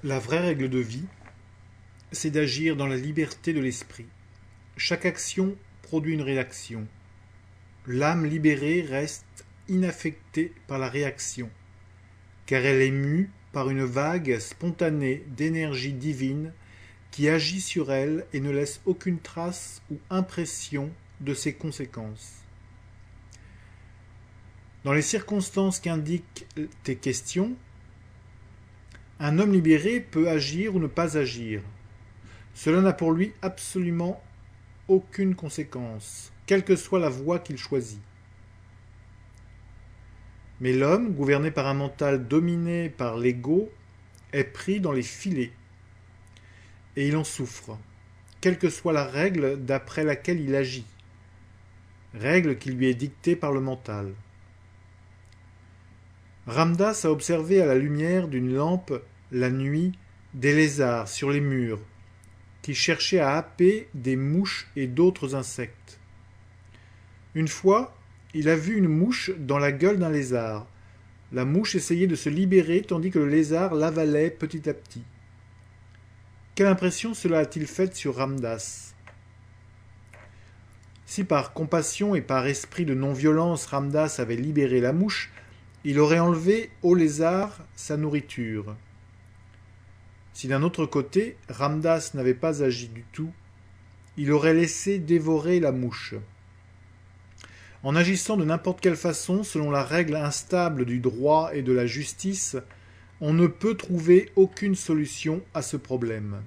La vraie règle de vie, c'est d'agir dans la liberté de l'esprit. Chaque action produit une réaction. L'âme libérée reste inaffectée par la réaction, car elle est mue par une vague spontanée d'énergie divine qui agit sur elle et ne laisse aucune trace ou impression de ses conséquences. Dans les circonstances qu'indiquent tes questions, un homme libéré peut agir ou ne pas agir. Cela n'a pour lui absolument aucune conséquence, quelle que soit la voie qu'il choisit. Mais l'homme, gouverné par un mental dominé par l'ego, est pris dans les filets, et il en souffre, quelle que soit la règle d'après laquelle il agit, règle qui lui est dictée par le mental. Ramdas a observé à la lumière d'une lampe, la nuit, des lézards sur les murs, qui cherchaient à happer des mouches et d'autres insectes. Une fois, il a vu une mouche dans la gueule d'un lézard. La mouche essayait de se libérer tandis que le lézard l'avalait petit à petit. Quelle impression cela a-t-il faite sur Ramdas? Si par compassion et par esprit de non-violence Ramdas avait libéré la mouche, il aurait enlevé au lézard sa nourriture. Si d'un autre côté, Ramdas n'avait pas agi du tout, il aurait laissé dévorer la mouche. En agissant de n'importe quelle façon, selon la règle instable du droit et de la justice, on ne peut trouver aucune solution à ce problème.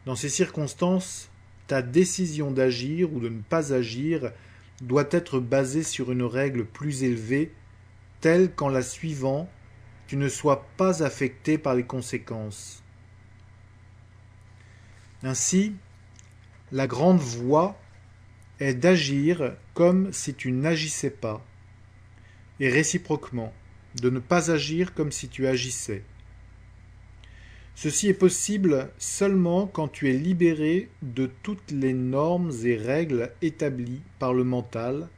Dans ces circonstances, ta décision d'agir ou de ne pas agir doit être basée sur une règle plus élevée, telle qu'en la suivant, tu ne sois pas affecté par les conséquences. Ainsi, la grande voie est d'agir comme si tu n'agissais pas, et réciproquement, de ne pas agir comme si tu agissais. Ceci est possible seulement quand tu es libéré de toutes les normes et règles établies par le mental,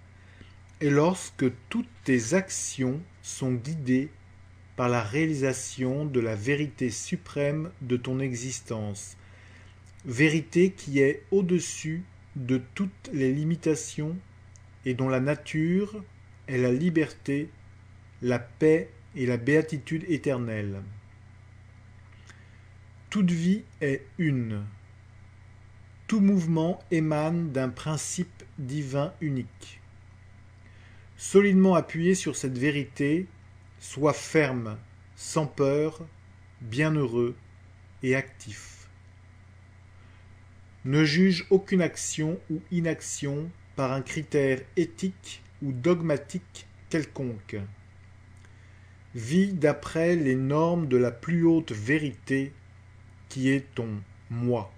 et lorsque toutes tes actions sont guidées par la réalisation de la vérité suprême de ton existence, vérité qui est au-dessus de toutes les limitations et dont la nature est la liberté, la paix et la béatitude éternelle. Toute vie est une. Tout mouvement émane d'un principe divin unique. Solidement appuyé sur cette vérité, sois ferme, sans peur, bienheureux et actif. Ne juge aucune action ou inaction par un critère éthique ou dogmatique quelconque. Vis d'après les normes de la plus haute vérité qui est ton moi.